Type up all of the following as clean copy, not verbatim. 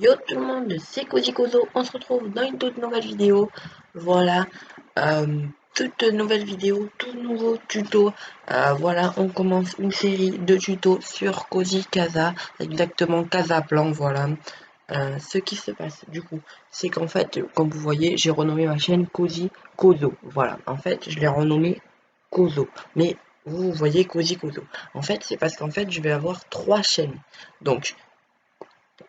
Yo tout le monde, c'est Cozy Kozo, on se retrouve dans une toute nouvelle vidéo. Voilà, toute nouvelle vidéo, tout nouveau tuto. Voilà, on commence une série de tutos sur Cozy Casa, exactement Casa Plan, voilà. Ce qui se passe du coup, c'est qu'en fait, comme vous voyez, j'ai renommé ma chaîne Cozy Kozo. Voilà, en fait, je l'ai renommé Kozo. Mais vous voyez Cozy Kozo. En fait, c'est parce qu'en fait, je vais avoir trois chaînes. Donc,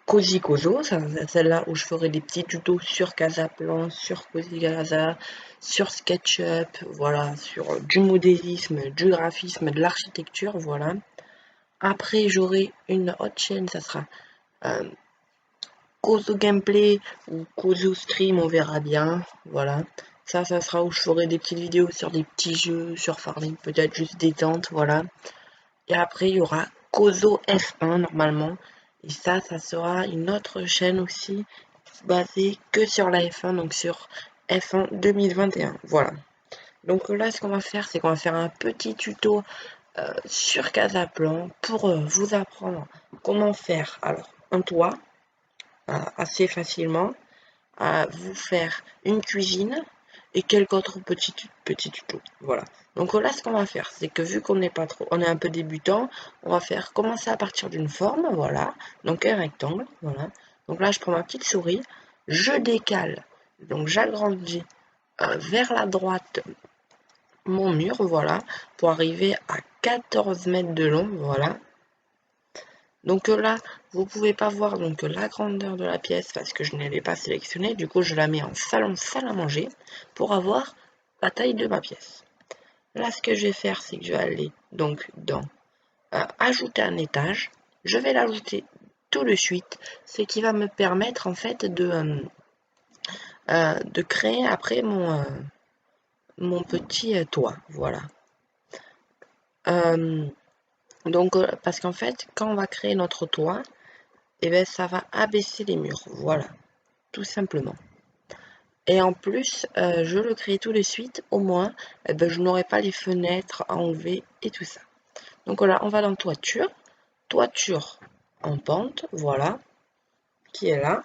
Cozy Kozo, celle-là où je ferai des petits tutos sur Casaplan, sur Cozy Casa, sur SketchUp, voilà, sur du modélisme, du graphisme, de l'architecture, voilà. Après, j'aurai une autre chaîne, ça sera euh, Kozo Gameplay ou Kozo Stream, on verra bien, voilà. Ça sera où je ferai des petites vidéos sur des petits jeux, sur Farming, peut-être juste détente, voilà. Et après, il y aura Kozo F1 normalement. Et ça sera une autre chaîne aussi basée que sur la F1, donc sur F1 2021. Voilà. Donc là, ce qu'on va faire, c'est qu'on va faire un petit tuto sur Casaplan pour vous apprendre comment faire alors un toit assez facilement, à vous faire une cuisine et quelques autres petits tutos. Voilà. Donc là, ce qu'on va faire, c'est que vu qu'on n'est pas trop, on est un peu débutant, on va faire commencer à partir d'une forme, voilà. Donc un rectangle, voilà. Donc là, je prends ma petite souris, je décale, donc j'agrandis vers la droite mon mur, voilà, pour arriver à 14 mètres de long, voilà. Donc là, vous pouvez pas voir donc la grandeur de la pièce parce que je ne l'ai pas sélectionnée. Du coup, je la mets en salon salle à manger pour avoir la taille de ma pièce. Là, ce que je vais faire, c'est que je vais aller donc dans ajouter un étage. Je vais l'ajouter tout de suite, ce qui va me permettre en fait de créer après mon petit toit. Voilà. Donc, parce qu'en fait, quand on va créer notre toit, et ben ça va abaisser les murs. Voilà, tout simplement. Et en plus, je le crée tout de suite, au moins, eh ben, je n'aurai pas les fenêtres à enlever et tout ça. Donc voilà, on va dans toiture, toiture en pente, voilà, qui est là.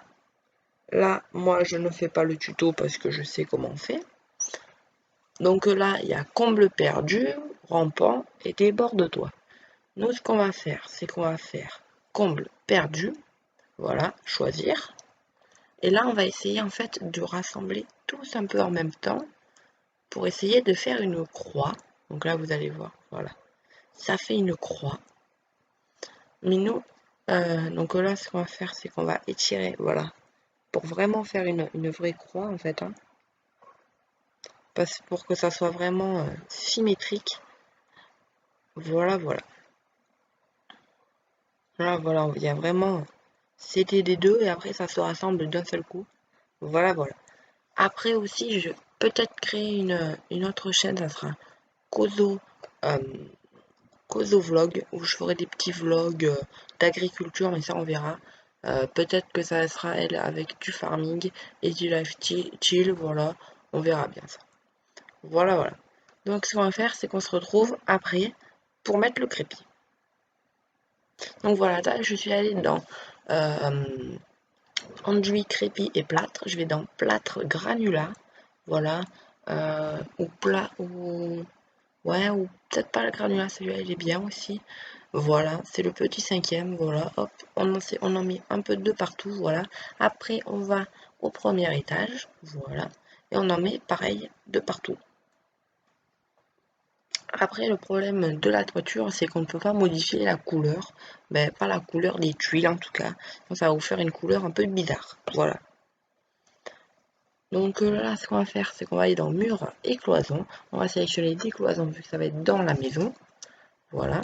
Là, moi, je ne fais pas le tuto parce que je sais comment on fait. Donc là, il y a comble perdu, rampant et débord de toit. Nous, ce qu'on va faire, c'est qu'on va faire comble perdu, voilà, choisir. Et là, on va essayer en fait de rassembler tous un peu en même temps pour essayer de faire une croix. Donc là, vous allez voir, voilà. Ça fait une croix. Mais nous, donc là, ce qu'on va faire, c'est qu'on va étirer, voilà, pour vraiment faire une vraie croix, en fait, hein. Pour que ça soit vraiment symétrique. Voilà, voilà. Là, voilà, il y a vraiment CD des deux et après, ça se rassemble d'un seul coup. Voilà, voilà. Après aussi, je vais peut-être créer une autre chaîne, ça sera Kozo, euh, Kozo Vlog, où je ferai des petits vlogs d'agriculture, mais ça on verra. Peut-être que ça sera elle avec du farming et du life chill, voilà, on verra bien ça. Voilà, voilà. Donc ce qu'on va faire, c'est qu'on se retrouve après pour mettre le crépi. Donc voilà, là je suis allée dans enduit, crépi et plâtre. Je vais dans plâtre granulat, voilà, ou plat, ou ouais, ou peut-être pas le granulat, celui-là il est bien aussi. Voilà, c'est le petit cinquième, voilà, hop, on en met un peu de partout, voilà. Après, on va au premier étage, voilà, et on en met pareil de partout. Après, le problème de la toiture, c'est qu'on ne peut pas modifier la couleur, ben, pas la couleur des tuiles en tout cas. Donc, ça va vous faire une couleur un peu bizarre, voilà. Donc là, ce qu'on va faire, c'est qu'on va aller dans mur et cloison. On va sélectionner des cloisons vu que ça va être dans la maison, voilà.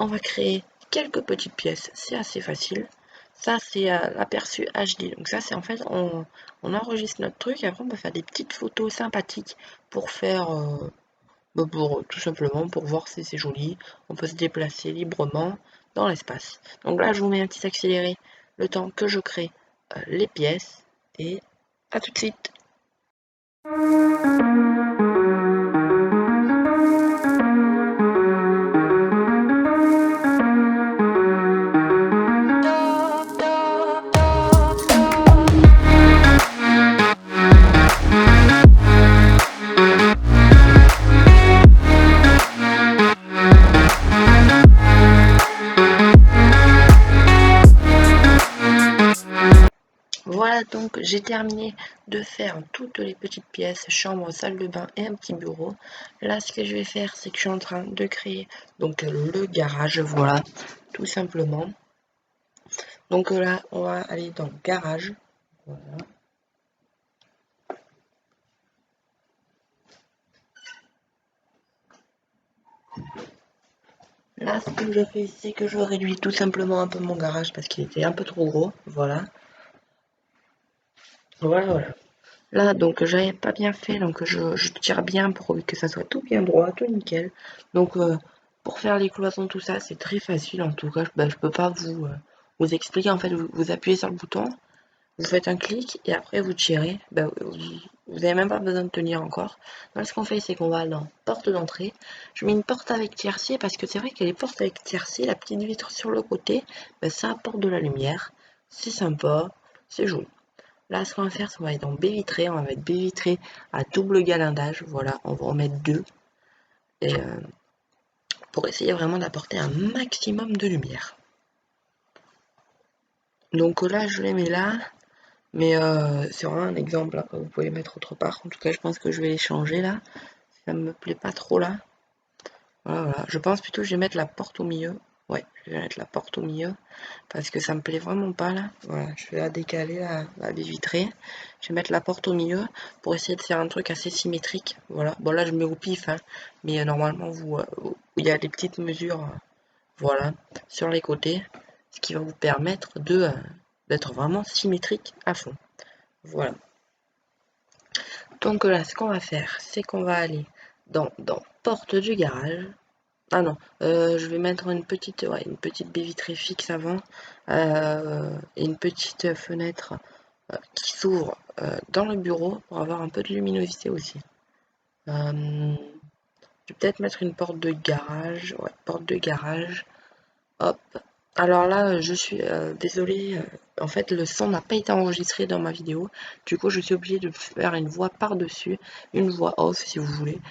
On va créer quelques petites pièces, c'est assez facile. Ça, c'est l'aperçu HD. Donc ça, c'est en fait, on enregistre notre truc et après, on va faire des petites photos sympathiques pour faire, pour tout simplement, pour voir si c'est joli. On peut se déplacer librement dans l'espace. Donc là, je vous mets un petit accéléré le temps que je crée les pièces et à tout de suite. Voilà, donc j'ai terminé de faire toutes les petites pièces, chambre, salle de bain et un petit bureau. Là, ce que je vais faire, c'est que je suis en train de créer donc le garage, voilà, tout simplement. Donc là, on va aller dans garage. Voilà. Là, ce que je fais, c'est que je réduis tout simplement un peu mon garage parce qu'il était un peu trop gros. Voilà. Voilà, voilà. Là, donc, j'avais pas bien fait, donc je tire bien pour que ça soit tout bien droit, tout nickel. Donc, pour faire les cloisons, tout ça, c'est très facile. En tout cas, je peux pas vous expliquer. En fait, vous appuyez sur le bouton, vous faites un clic et après vous tirez. Vous avez même pas besoin de tenir encore. Donc, ce qu'on fait, c'est qu'on va dans porte d'entrée. Je mets une porte avec tiercé parce que c'est vrai que les portes avec tiercé, la petite vitre sur le côté, ça apporte de la lumière. C'est sympa, c'est joli. Là, ce qu'on va faire, c'est qu'on va être en baie vitrée. On va mettre baie vitrée à double galindage. Voilà, on va en mettre deux. Et pour essayer vraiment d'apporter un maximum de lumière. Donc là, je les mets là. Mais c'est vraiment un exemple. Hein. Vous pouvez les mettre autre part. En tout cas, je pense que je vais les changer là. Ça me plaît pas trop là. Voilà, voilà. Je pense plutôt que je vais mettre la porte au milieu. Ouais, je vais mettre la porte au milieu. Parce que ça me plaît vraiment pas là. Voilà, je vais la décaler la baie vitrée. Je vais mettre la porte au milieu pour essayer de faire un truc assez symétrique. Voilà. Bon là je mets au pif, hein, mais normalement il y a des petites mesures, voilà, sur les côtés, ce qui va vous permettre d'être vraiment symétrique à fond. Voilà. Donc là, ce qu'on va faire, c'est qu'on va aller dans porte du garage. Ah non, je vais mettre une petite baie vitrée fixe avant et une petite fenêtre qui s'ouvre dans le bureau pour avoir un peu de luminosité aussi. Je vais peut-être mettre une porte de garage. Ouais, porte de garage. Hop. Alors là, je suis désolée. En fait, le son n'a pas été enregistré dans ma vidéo. Du coup, je suis obligée de faire une voix par-dessus, une voix off si vous voulez.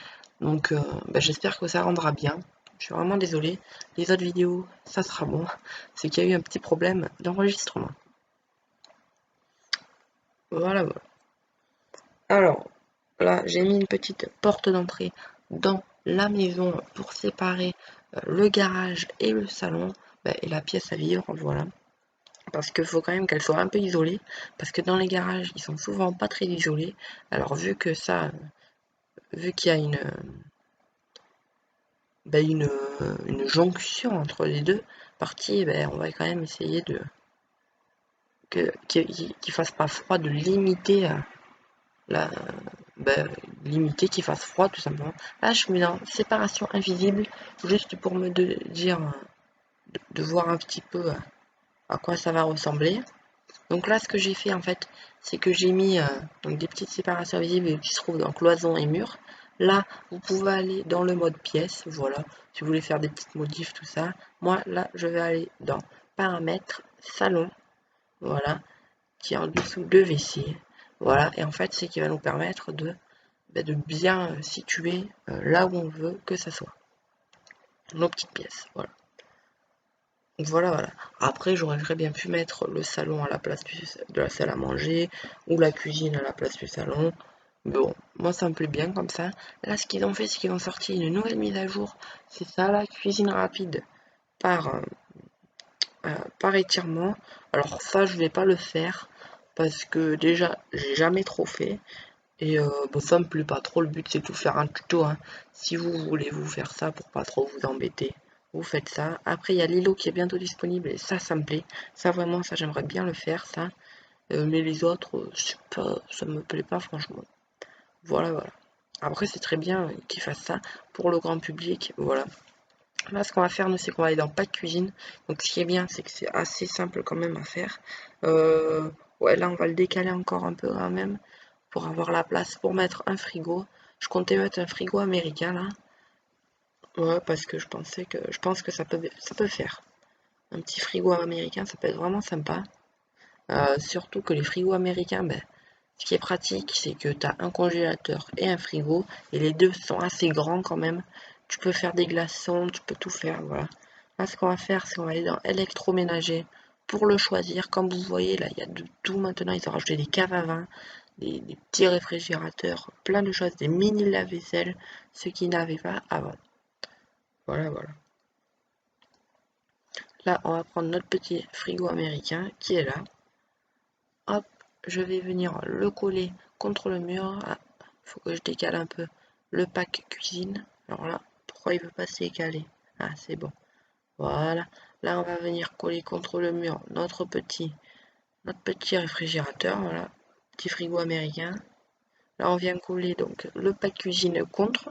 Donc, j'espère que ça rendra bien. Je suis vraiment désolée. Les autres vidéos, ça sera bon. C'est qu'il y a eu un petit problème d'enregistrement. Voilà, voilà. Alors, là, j'ai mis une petite porte d'entrée dans la maison pour séparer le garage et le salon et la pièce à vivre, voilà. Parce qu'il faut quand même qu'elle soit un peu isolée, parce que dans les garages, ils sont souvent pas très isolés. Alors vu qu'il y a une jonction entre les deux parties, on va quand même essayer qu'il fasse pas froid, de limiter la, limiter qu'il fasse froid tout simplement. Là, je mets dans séparation invisible, juste pour me dire, de voir un petit peu à quoi ça va ressembler. Donc là, ce que j'ai fait en fait, c'est que j'ai mis donc des petites séparations visibles qui se trouvent dans cloison et mur. Là, vous pouvez aller dans le mode pièce, voilà, si vous voulez faire des petites modifs, tout ça. Moi, là, je vais aller dans paramètres, salon, voilà, qui est en dessous de WC. Voilà, et en fait, c'est qui va nous permettre de bien situer là où on veut que ça soit. Nos petites pièces, voilà. Voilà, voilà. Après, j'aurais très bien pu mettre le salon à la place de la salle à manger ou la cuisine à la place du salon. Mais bon, moi ça me plaît bien comme ça. Là, ce qu'ils ont fait, c'est qu'ils ont sorti une nouvelle mise à jour. C'est ça, la cuisine rapide par, par étirement. Alors ça, je vais pas le faire parce que déjà, j'ai jamais trop fait. Et ça me plaît pas trop. Le but, c'est de vous faire un tuto. Hein. Si vous voulez vous faire ça pour pas trop vous embêter, vous faites ça. Après, il y a Lilo qui est bientôt disponible et ça me plaît. Ça, vraiment, ça, j'aimerais bien le faire, ça. Mais les autres, je sais pas, ça me plaît pas, franchement. Voilà, voilà. Après, c'est très bien qu'ils fassent ça pour le grand public. Voilà. Là, ce qu'on va faire, nous, c'est qu'on va aller dans Pack Cuisine. Donc, ce qui est bien, c'est que c'est assez simple quand même à faire. Ouais, là, on va le décaler encore un peu quand même pour avoir la place pour mettre un frigo. Je comptais mettre un frigo américain là. Ouais, parce que je pense que ça peut faire. Un petit frigo américain, ça peut être vraiment sympa. Surtout que les frigos américains, ce qui est pratique, c'est que tu as un congélateur et un frigo, et les deux sont assez grands quand même. Tu peux faire des glaçons, tu peux tout faire, voilà. Là, ce qu'on va faire, c'est qu'on va aller dans électroménager. pour le choisir, comme vous voyez là, il y a de tout maintenant. Ils ont rajouté des caves à vin, des petits réfrigérateurs, plein de choses, des mini lave-vaisselle, ce qu'ils n'avaient pas avant. Voilà, voilà. Là, on va prendre notre petit frigo américain qui est là. Hop, je vais venir le coller contre le mur. Ah, faut que je décale un peu le pack cuisine. Alors là, pourquoi il veut pas se décaler? Ah, c'est bon. Voilà. Là, on va venir coller contre le mur notre petit réfrigérateur. Voilà, petit frigo américain. Là, on vient coller donc le pack cuisine contre.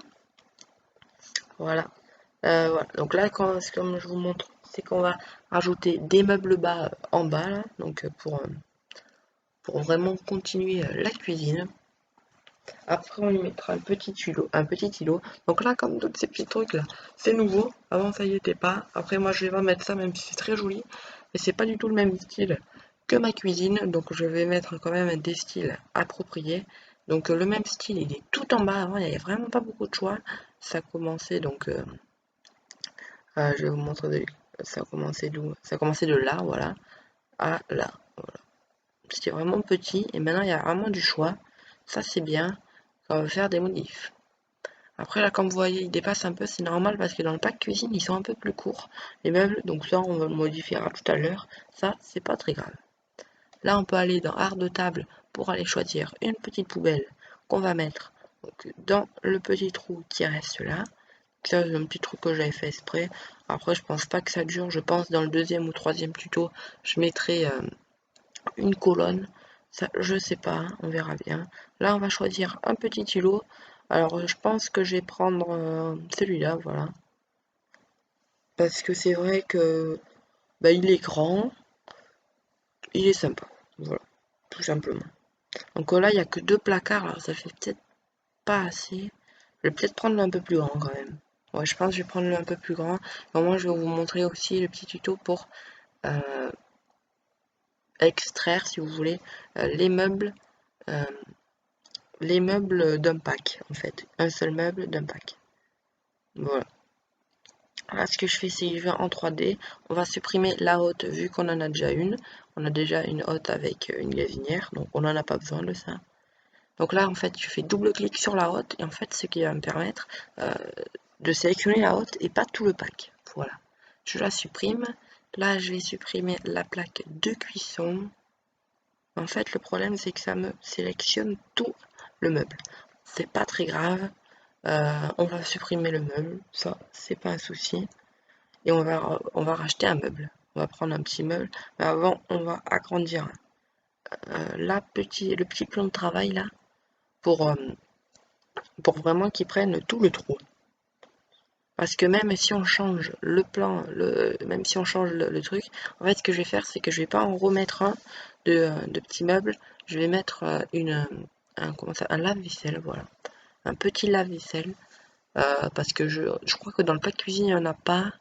Voilà. Voilà. Donc là, comme je vous montre, c'est qu'on va rajouter des meubles bas en bas, là, donc pour vraiment continuer la cuisine. Après, on y mettra un petit îlot. Donc là, comme tous ces petits trucs là, c'est nouveau. Avant, ça y était pas. Après, moi, je vais pas mettre ça, même si c'est très joli. Mais c'est pas du tout le même style que ma cuisine. Donc, je vais mettre quand même des styles appropriés. Donc, le même style, il est tout en bas. Avant, il n'y avait vraiment pas beaucoup de choix. Ça commençait donc... je vais vous montrer. Ça commençait d'où? Ça commençait de là, voilà, à là. Voilà. C'était vraiment petit. Et maintenant, il y a vraiment du choix. Ça, c'est bien. On va faire des modifs. Après là, comme vous voyez, il dépasse un peu, c'est normal parce que dans le pack cuisine, ils sont un peu plus courts, les meubles, donc ça on le modifiera tout à l'heure, ça c'est pas très grave. Là on peut aller dans art de table pour aller choisir une petite poubelle qu'on va mettre donc, dans le petit trou qui reste là. Ça c'est un petit truc que j'avais fait exprès. Après je pense pas que ça dure, je pense dans le deuxième ou troisième tuto, je mettrai une colonne. Ça, je sais pas, on verra bien. Là, on va choisir un petit îlot. Alors, je pense que je vais prendre celui-là, voilà. Parce que c'est vrai que bah, il est grand, il est sympa. Voilà, tout simplement. Donc là, il n'y a que deux placards, alors ça fait peut-être pas assez. Je vais peut-être prendre un peu plus grand quand même. Ouais, je pense que je vais prendre le un peu plus grand. Au moins, je vais vous montrer aussi le petit tuto pour euh, extraire, si vous voulez, les meubles. euh, les meubles d'un pack, en fait. Un seul meuble d'un pack. Voilà. Là, ce que je fais, c'est que je vais en 3D. On va supprimer la hotte, vu qu'on en a déjà une. On a déjà une hotte avec une gazinière, donc on n'en a pas besoin de ça. Donc là, en fait, je fais double-clic sur la hotte, et en fait, ce qui va me permettre de sélectionner la hotte et pas tout le pack. Voilà. Je la supprime. Là, je vais supprimer la plaque de cuisson. En fait, le problème, c'est que ça me sélectionne tout le meuble. C'est pas très grave. On va supprimer le meuble, ça, c'est pas un souci. Et on va racheter un meuble. On va prendre un petit meuble. Mais avant, on va agrandir le petit plan de travail là pour, euh, pour vraiment qu'il prenne tout le trou. Parce que même si on change le plan, même si on change le truc, en fait, ce que je vais faire, c'est que je vais pas en remettre un de petits meubles. Je vais mettre un lave-vaisselle, voilà. Un petit lave-vaisselle. Parce que je crois que dans le pack cuisine, il n'y en a pas.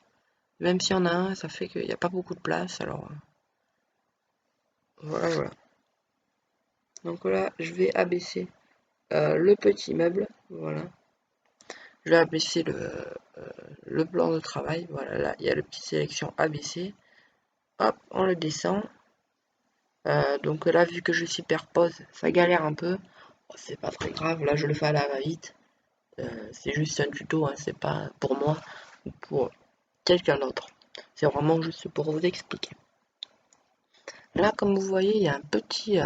Même s'il y en a un, ça fait qu'il n'y a pas beaucoup de place. Alors, voilà, voilà. Donc là, je vais abaisser le petit meuble. Voilà. Je vais abaisser le plan de travail. Voilà, là, il y a le petit sélection abaissé. Hop, on le descend. Donc là, vu que je superpose, ça galère un peu. Oh, c'est pas très grave. Là, je le fais à la va-vite. C'est juste un tuto, hein, c'est pas pour moi ou pour quelqu'un d'autre. C'est vraiment juste pour vous expliquer. Là, comme vous voyez, il y a un petit...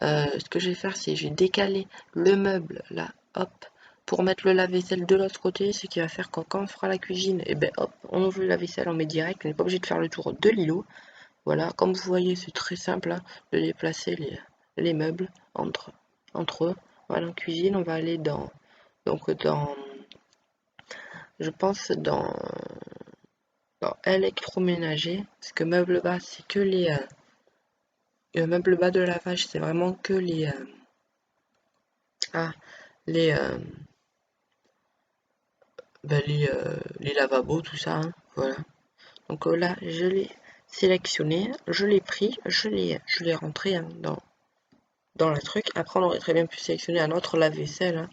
ce que je vais faire, c'est je vais décaler le meuble, là, hop, pour mettre le lave-vaisselle de l'autre côté, ce qui va faire que quand on fera la cuisine, et ben hop, on ouvre le lave-vaisselle, on met direct, on n'est pas obligé de faire le tour de l'îlot. Voilà, comme vous voyez, c'est très simple hein, de déplacer les meubles entre eux. Voilà, en cuisine, on va aller dans, je pense, dans électroménager, parce que meuble bas, c'est que le meuble bas de lavage, c'est vraiment que les, les lavabos, tout ça, hein, voilà. Donc là, je l'ai sélectionné, je l'ai pris, je l'ai rentré hein, dans le truc. Après, on aurait très bien pu sélectionner un autre lave-vaisselle, hein,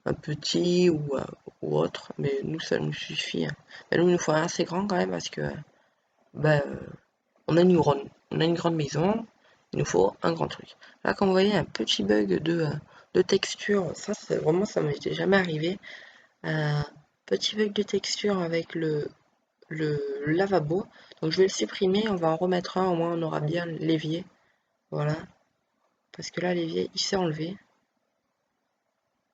un petit ou autre, mais nous, ça nous suffit. Hein. Mais nous, il nous faut un assez grand quand même parce que bah, on a une ronde. on a une grande maison, il nous faut un grand truc. Là, comme vous voyez, un petit bug de texture, ça, c'est vraiment, ça m'était jamais arrivé. Un petit bug de texture avec le lavabo. Donc, je vais le supprimer, on va en remettre un, au moins on aura bien l'évier. Voilà. Parce que là, l'évier, il s'est enlevé.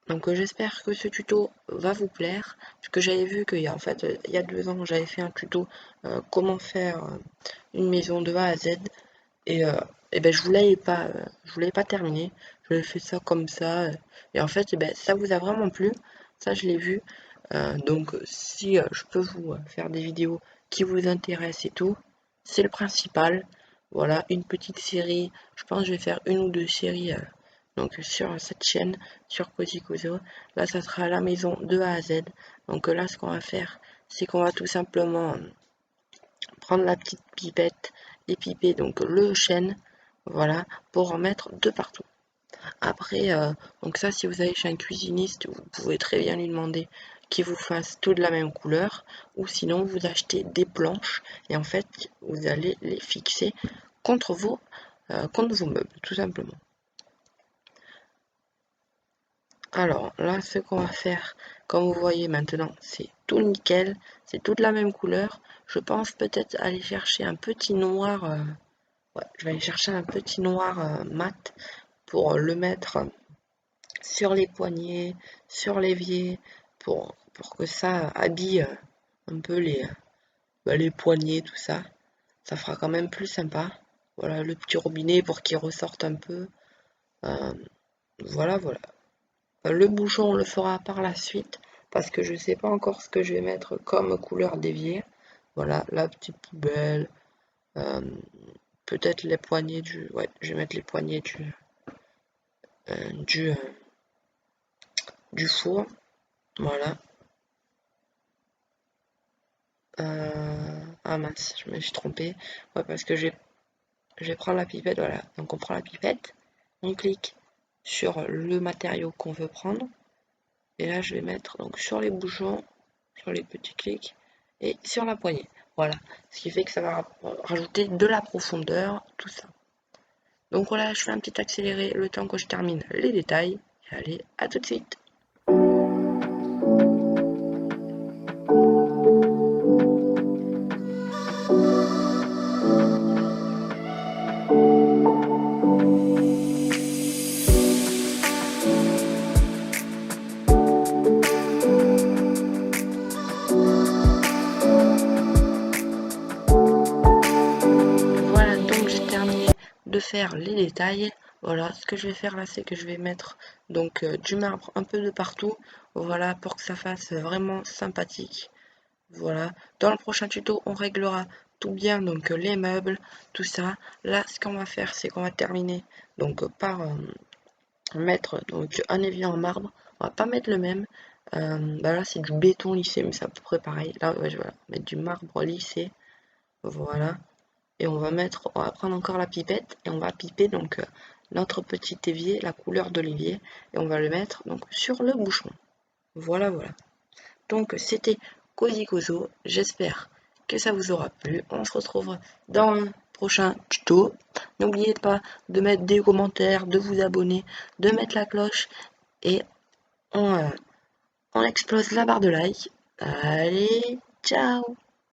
Donc j'espère que ce tuto va vous plaire, parce que j'avais vu qu'il y a en fait il y a 2 ans j'avais fait un tuto comment faire une maison de A à Z et ben je voulais pas terminer, je fait ça comme ça et en fait ben, ça vous a vraiment plu, ça je l'ai vu. Donc si je peux vous faire des vidéos qui vous intéressent et tout, c'est le principal. Voilà, une petite série, je pense que je vais faire une ou deux séries donc sur cette chaîne, sur Cozy Couso. Là ça sera la maison de A à Z. Donc là ce qu'on va faire, c'est qu'on va tout simplement prendre la petite pipette et piper donc le chêne, voilà, pour en mettre de partout. Après, donc ça, si vous allez chez un cuisiniste, vous pouvez très bien lui demander qu'il vous fasse tout de la même couleur, ou sinon vous achetez des planches et en fait vous allez les fixer contre contre vos meubles, tout simplement. Alors là, ce qu'on va faire, comme vous voyez maintenant, c'est tout nickel, c'est toute la même couleur. Je pense peut-être aller chercher un petit noir, ouais, je vais aller chercher un petit noir mat pour le mettre sur les poignets, sur l'évier, pour que ça habille un peu les poignets, tout ça. Ça fera quand même plus sympa. Voilà, le petit robinet pour qu'il ressorte un peu. Euh, voilà, voilà. Le bouchon, on le fera par la suite, parce que je sais pas encore ce que je vais mettre comme couleur d'évier. Voilà, la petite poubelle. euh, Peut-être les poignées du... Ouais, je vais mettre les poignées euh, du, euh, du four. Voilà. Ah mince, je me suis trompée. Ouais, parce que je vais prendre la pipette, voilà. Donc on prend la pipette, on clique sur le matériau qu'on veut prendre. Et là, je vais mettre donc sur les bouchons, sur les petits clics et sur la poignée. Voilà. Ce qui fait que ça va rajouter de la profondeur, tout ça. Donc voilà, je fais un petit accéléré le temps que je termine les détails. Et allez, à tout de suite. Voilà, donc j'ai terminé de faire les détails. Voilà, ce que je vais faire là, c'est que je vais mettre donc du marbre un peu de partout. Voilà, pour que ça fasse vraiment sympathique. Voilà, dans le prochain tuto, on réglera tout bien, donc les meubles, tout ça. Là, ce qu'on va faire, c'est qu'on va terminer donc par mettre donc un évier en marbre. On va pas mettre le même. Bah là, c'est du béton lissé, mais c'est à peu près pareil. Là, ouais, voilà, mettre du marbre lissé. Voilà. Et on va prendre encore la pipette et on va piper donc notre petit évier, la couleur de l'évier, et on va le mettre donc sur le bouchon. Voilà, voilà. Donc c'était Cozy Kozo, j'espère que ça vous aura plu. On se retrouve dans un prochain tuto. N'oubliez pas de mettre des commentaires, de vous abonner, de mettre la cloche et on explose la barre de like. Allez, ciao!